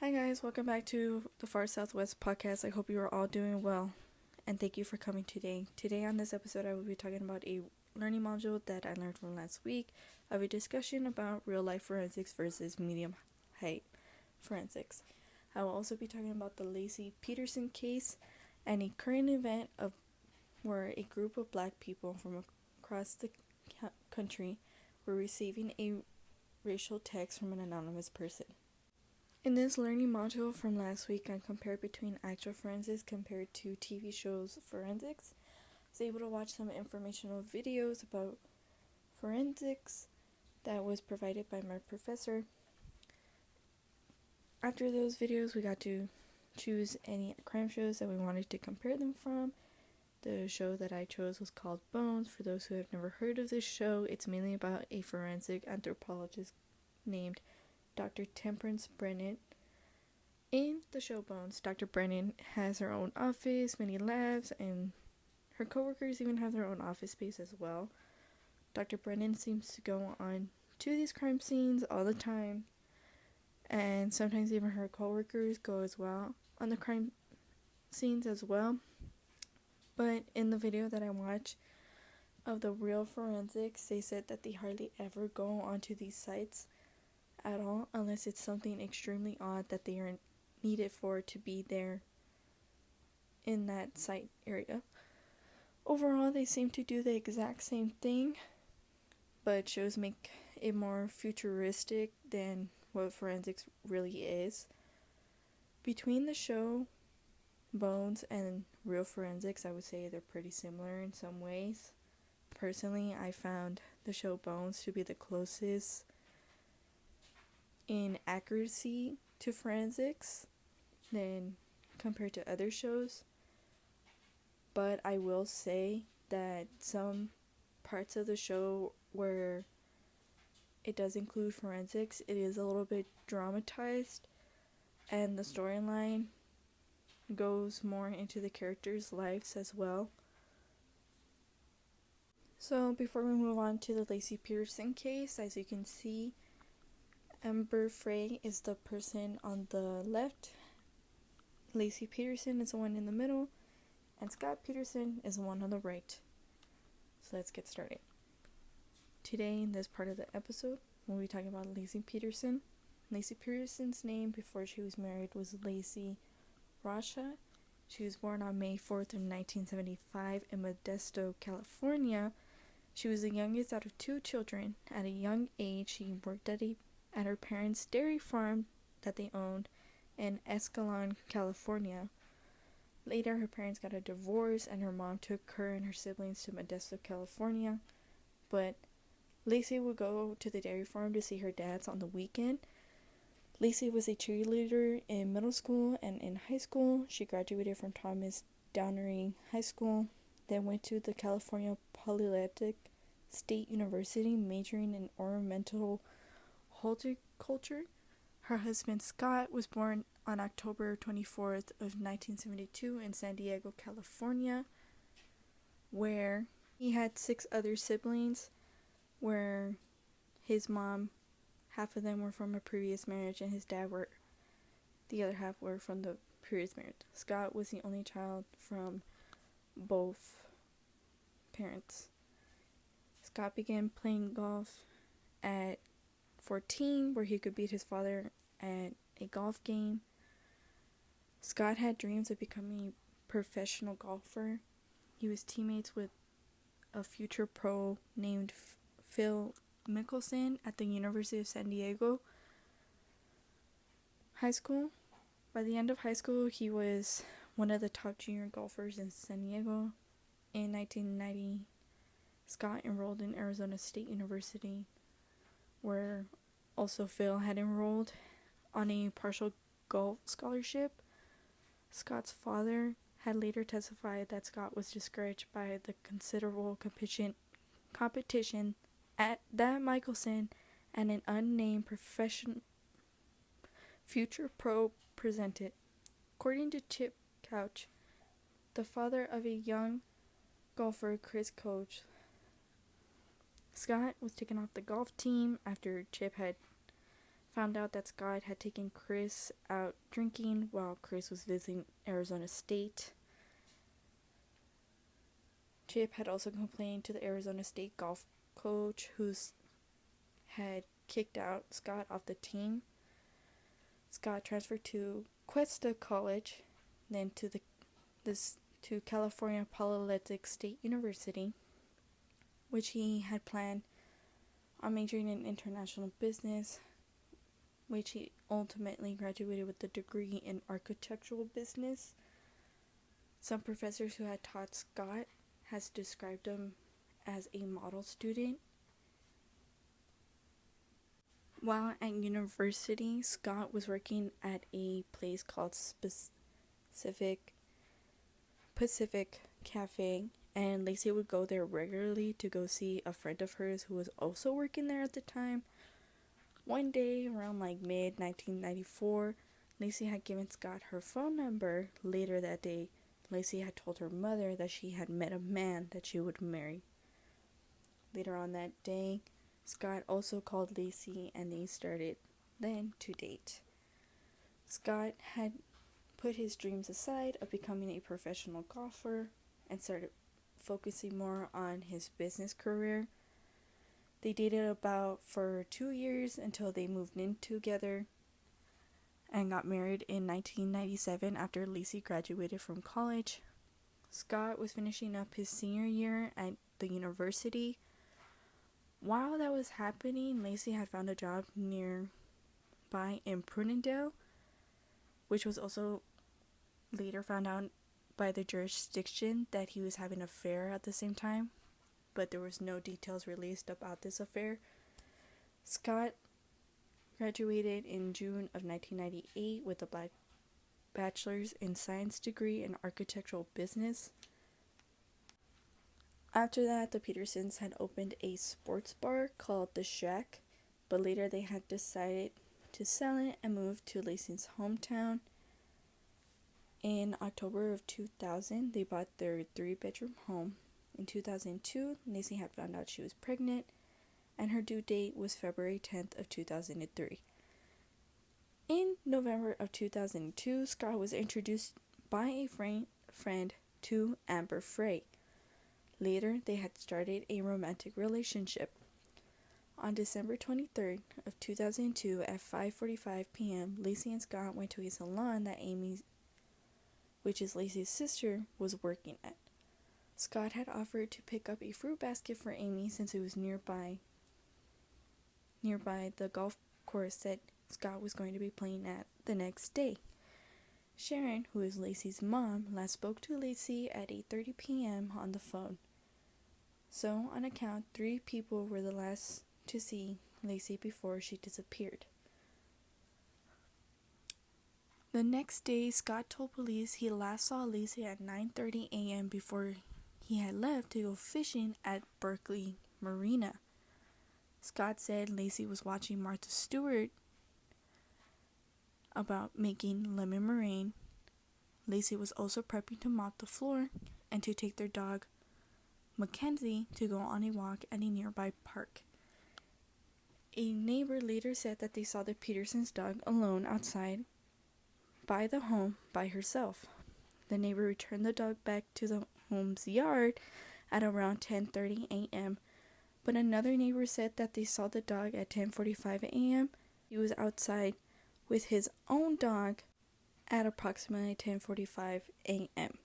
Hi guys, welcome back to the Far Southwest podcast. I hope you are all doing well and thank you for coming today. Today on this episode I will be talking about a learning module that I learned from last week of a discussion about real life forensics versus medium height forensics. I will also be talking about the Laci Peterson case and a current event of where a group of black people from across the country were receiving a racial text from an anonymous person. In this learning module from last week, I compared between actual forensics compared to TV shows forensics. I was able to watch some informational videos about forensics that was provided by my professor. After those videos, we got to choose any crime shows that we wanted to compare them from. The show that I chose was called Bones. For those who have never heard of this show, it's mainly about a forensic anthropologist named Dr. Temperance Brennan. In the show Bones, Dr. Brennan has her own office, many labs, and her coworkers even have their own office space as well. Dr. Brennan seems to go on to these crime scenes all the time, and sometimes even her coworkers go as well on the crime scenes as well. But in the video that I watched of the real forensics, they said that they hardly ever go onto these sites at all unless it's something extremely odd that they are needed for to be there in that site area. Overall, they seem to do the exact same thing, but shows make it more futuristic than what forensics really is. Between the show Bones and real forensics, I would say they're pretty similar in some ways. Personally, I found the show Bones to be the closest in accuracy to forensics than compared to other shows. But I will say that some parts of the show where it does include forensics, it is a little bit dramatized, and the storyline goes more into the characters' lives as well. So before we move on to the Laci Peterson case, as you can see, Amber Frey is the person on the left, Laci Peterson is the one in the middle, and Scott Peterson is the one on the right. So let's get started. Today, in this part of the episode, we'll be talking about Laci Peterson. Laci Peterson's name before she was married was Laci Rasha. She was born on May 4th of 1975 in Modesto, California. She was the youngest out of two children. At a young age, she worked at her parents' dairy farm that they owned in Escalon, California. Later, her parents got a divorce and her mom took her and her siblings to Modesto, California. But Laci would go to the dairy farm to see her dads on the weekend. Laci was a cheerleader in middle school and in high school. She graduated from Thomas Downery High School, then went to the California Polytechnic State University, majoring in ornamental horticulture. Her husband Scott was born on October 24th of 1972 in San Diego, California, where he had 6 other siblings, where his mom, half of them were from a previous marriage, and his dad the other half were from the previous marriage. Scott was the only child from both parents. Scott began playing golf at 14, where he could beat his father at a golf game. Scott had dreams of becoming a professional golfer. He was teammates with a future pro named Phil Mickelson at the University of San Diego High School. By the end of high school, he was one of the top junior golfers in San Diego. In 1990, Scott enrolled in Arizona State University, where also Phil had enrolled on a partial golf scholarship. Scott's father had later testified that Scott was discouraged by the considerable competition at that Mickelson and an unnamed future pro presented. According to Chip Couch, the father of a young golfer Chris Couch, Scott was taken off the golf team after Chip had found out that Scott had taken Chris out drinking while Chris was visiting Arizona State. Chip had also complained to the Arizona State golf coach, who had kicked out Scott off the team. Scott transferred to Cuesta College, then to California Polytechnic State University, which he had planned on majoring in international business, which he ultimately graduated with a degree in architectural business. Some professors who had taught Scott has described him as a model student. While at university, Scott was working at a place called Pacific Cafe, and Lacey would go there regularly to go see a friend of hers who was also working there at the time. One day, around mid-1994, Lacey had given Scott her phone number. Later that day, Lacey had told her mother that she had met a man that she would marry. Later on that day, Scott also called Lacey and they started then to date. Scott had put his dreams aside of becoming a professional golfer and started focusing more on his business career. They dated for 2 years until they moved in together and got married in 1997 after Lacey graduated from college. Scott was finishing up his senior year at the university. While that was happening, Lacey had found a job nearby in Prudendale, which was also later found out by the jurisdiction that he was having an affair at the same time, but there was no details released about this affair. Scott graduated in June of 1998 with a bachelor's in science degree in architectural business. After that, the Petersons had opened a sports bar called The Shack, but later they had decided to sell it and move to Lacey's hometown. In October of 2000, they bought their 3-bedroom home. In 2002, Lacey had found out she was pregnant, and her due date was February 10th of 2003. In November of 2002, Scott was introduced by a friend to Amber Frey. Later, they had started a romantic relationship. On December 23rd of 2002 at 5:45 p.m., Lacey and Scott went to a salon that Amy, which is Lacey's sister, was working at. Scott had offered to pick up a fruit basket for Amy since it was nearby the golf course that Scott was going to be playing at the next day. Sharon, who is Lacey's mom, last spoke to Lacey at 8:30 p.m. on the phone. So, on account, 3 people were the last to see Lacey before she disappeared. The next day, Scott told police he last saw Lacey at 9:30 a.m. before he had left to go fishing at Berkeley Marina. Scott said Lacey was watching Martha Stewart about making lemon meringue. Lacey was also prepping to mop the floor and to take their dog Mackenzie to go on a walk at a nearby park. A neighbor later said that they saw the Petersons' dog alone outside by the home by herself. The neighbor returned the dog back to the home's yard at around 10:30 a.m., but another neighbor said that they saw the dog at 10:45 a.m. He was outside with his own dog at approximately 10:45 a.m.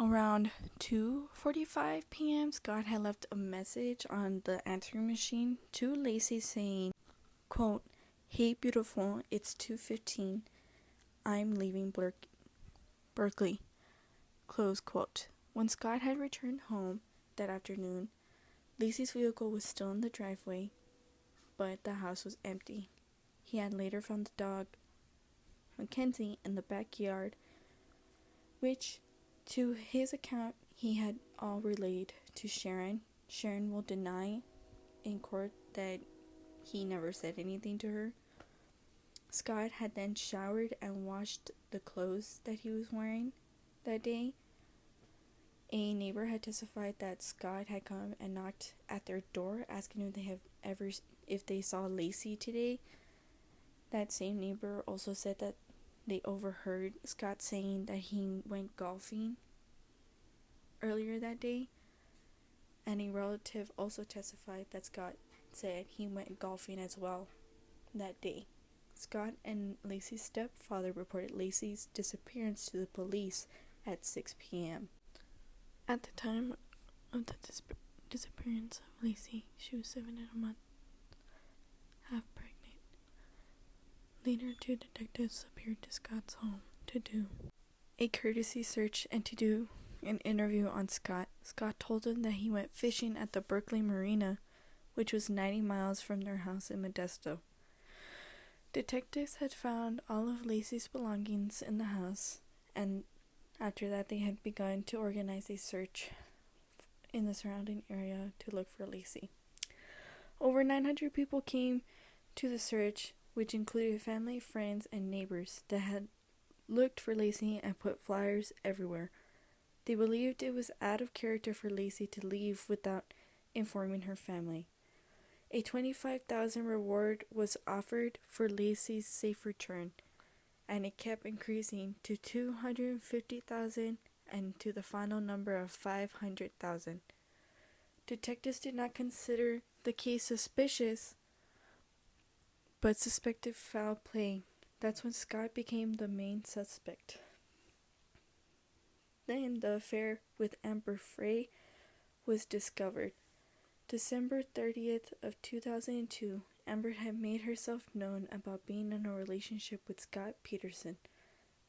Around 2:45 p.m., Scott had left a message on the answering machine to Lacey saying, quote, "Hey beautiful, it's 2:15. I'm leaving Berkeley," close quote. When Scott had returned home that afternoon, Lacey's vehicle was still in the driveway, but the house was empty. He had later found the dog, Mackenzie, in the backyard, which, to his account, he had all relayed to Sharon. Sharon will deny in court that he never said anything to her. Scott had then showered and washed the clothes that he was wearing that day. A neighbor had testified that Scott had come and knocked at their door asking if they saw Lacey today. That same neighbor also said that they overheard Scott saying that he went golfing earlier that day, and a relative also testified that Scott said he went golfing as well that day. Scott and Lacey's stepfather reported Lacey's disappearance to the police at 6 p.m. At the time of the disappearance of Lacey, she was 7 months, half pregnant. Later, 2 detectives appeared to Scott's home to do a courtesy search and to do an interview on Scott. Scott told them that he went fishing at the Berkeley Marina, which was 90 miles from their house in Modesto. Detectives had found all of Lacey's belongings in the house, and after that they had begun to organize a search in the surrounding area to look for Lacey. Over 900 people came to the search, which included family, friends, and neighbors that had looked for Lacey and put flyers everywhere. They believed it was out of character for Lacey to leave without informing her family. A $25,000 reward was offered for Lacey's safe return, and it kept increasing to $250,000 and to the final number of $500,000. Detectives did not consider the case suspicious, but suspected foul play. That's when Scott became the main suspect. Then the affair with Amber Frey was discovered. December 30th of 2002, Amber had made herself known about being in a relationship with Scott Peterson.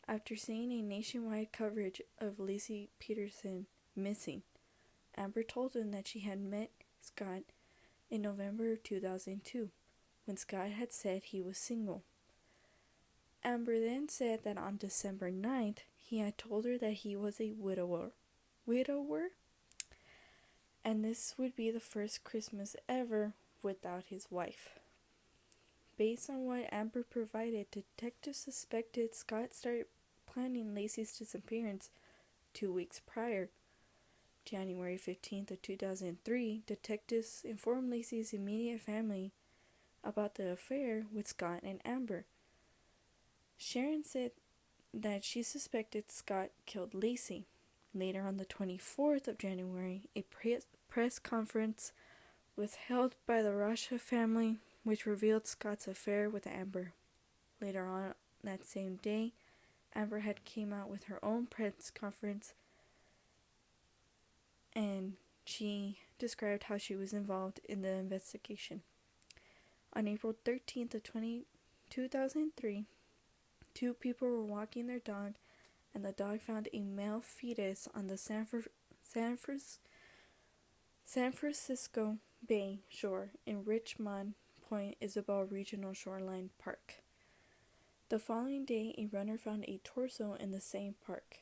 After seeing a nationwide coverage of Lacey Peterson missing, Amber told him that she had met Scott in November of 2002, when Scott had said he was single. Amber then said that on December 9th, he had told her that he was a widower? And this would be the first Christmas ever without his wife. Based on what Amber provided, detectives suspected Scott started planning Lacey's disappearance 2 weeks prior. January 15th of 2003, detectives informed Lacey's immediate family about the affair with Scott and Amber. Sharon said that she suspected Scott killed Lacey. Later on the 24th of January, a press conference was held by the Rocha family, which revealed Scott's affair with Amber. Later on that same day, Amber had came out with her own press conference, and she described how she was involved in the investigation. On April 13th of 2003, 2 people were walking their dog, and the dog found a male fetus on the San Francisco Bay shore in Richmond Point Isabel Regional Shoreline Park. The following day, a runner found a torso in the same park.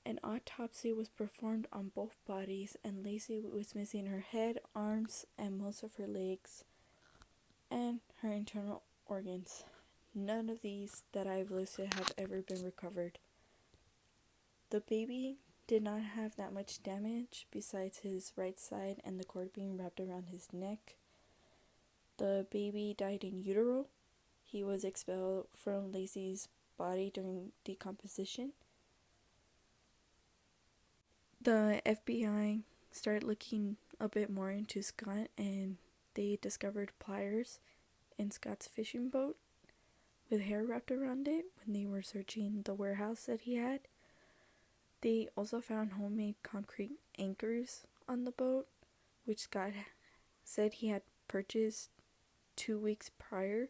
An autopsy was performed on both bodies, and Lacey was missing her head, arms, and most of her legs, and her internal organs. None of these that I've listed have ever been recovered. The baby did not have that much damage besides his right side and the cord being wrapped around his neck. The baby died in utero. He was expelled from Lacey's body during decomposition. The FBI started looking a bit more into Scott, and they discovered pliers in Scott's fishing boat with hair wrapped around it when they were searching the warehouse that he had. They also found homemade concrete anchors on the boat, which Scott said he had purchased 2 weeks prior.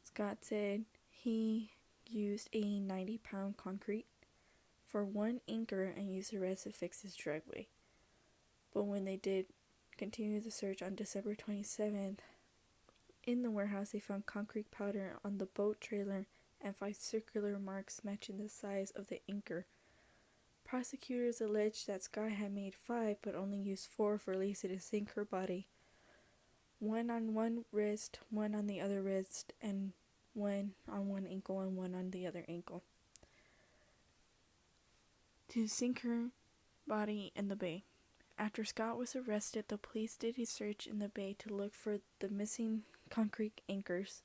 Scott said he used a 90-pound concrete for 1 anchor and used the rest to fix his driveway. But when they did continue the search on December 27th, in the warehouse they found concrete powder on the boat trailer and 5 circular marks matching the size of the anchor. Prosecutors alleged that Scott had made 5 but only used 4 for Lacey to sink her body. 1 on one wrist, 1 on the other wrist, and 1 on one ankle and 1 on the other ankle. To sink her, body in the bay. After Scott was arrested, the police did a search in the bay to look for the missing concrete anchors,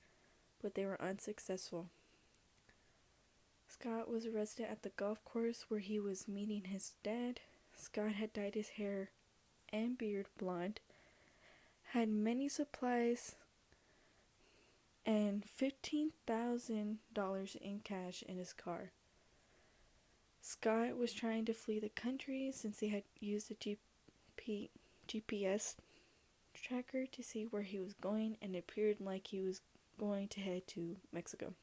but they were unsuccessful. Scott was arrested at the golf course where he was meeting his dad. Scott had dyed his hair and beard blonde, had many supplies, and $15,000 in cash in his car. Scott was trying to flee the country since he had used a GPS tracker to see where he was going, and it appeared like he was going to head to Mexico.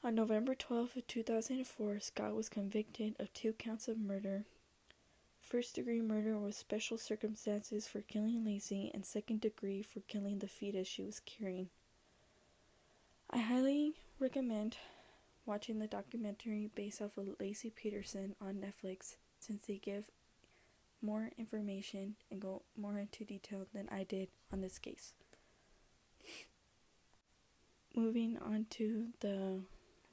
On November 12th of 2004, Scott was convicted of 2 counts of murder. First-degree murder with special circumstances for killing Lacey, and second-degree for killing the fetus she was carrying. I highly recommend watching the documentary based off of Laci Peterson on Netflix, since they give more information and go more into detail than I did on this case. Moving on to the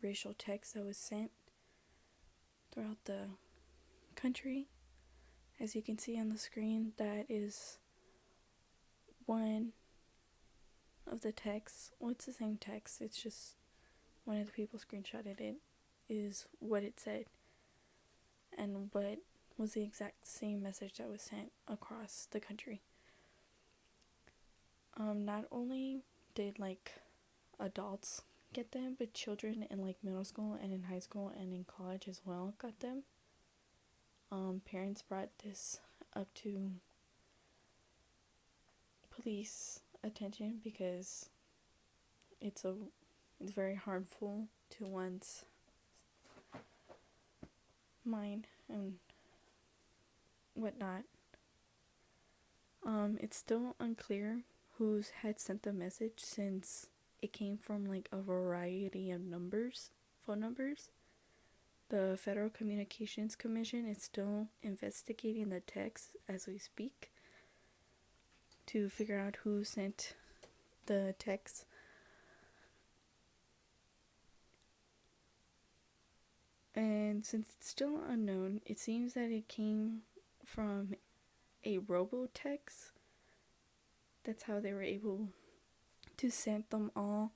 racial text that was sent throughout the country. As you can see on the screen, that is one of the texts. Well, it's the same text, it's just one of the people screenshotted it, is what it said, and what was the exact same message that was sent across the country. Not only did adults get them, but children in middle school and in high school and in college as well got them. Parents brought this up to police attention because it's very harmful to one's mind and whatnot. It's still unclear who had sent the message, since it came from a variety of phone numbers. The Federal Communications Commission is still investigating the text as we speak to figure out who sent the text. And since it's still unknown, it seems that it came from a robotext. That's how they were able to send them all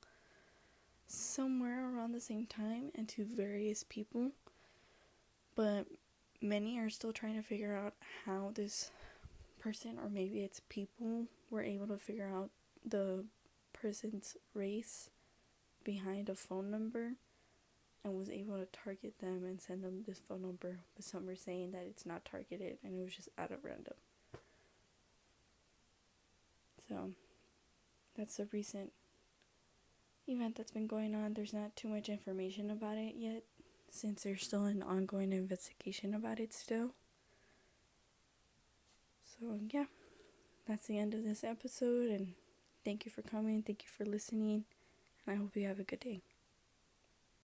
somewhere around the same time and to various people. But many are still trying to figure out how this person, or maybe it's people, were able to figure out the person's race behind a phone number and was able to target them and send them this phone number. But some are saying that it's not targeted and it was just out of random. So that's a recent event that's been going on. There's not too much information about it yet, since there's still an ongoing investigation about it still. So yeah, that's the end of this episode, and thank you for coming, thank you for listening, and I hope you have a good day.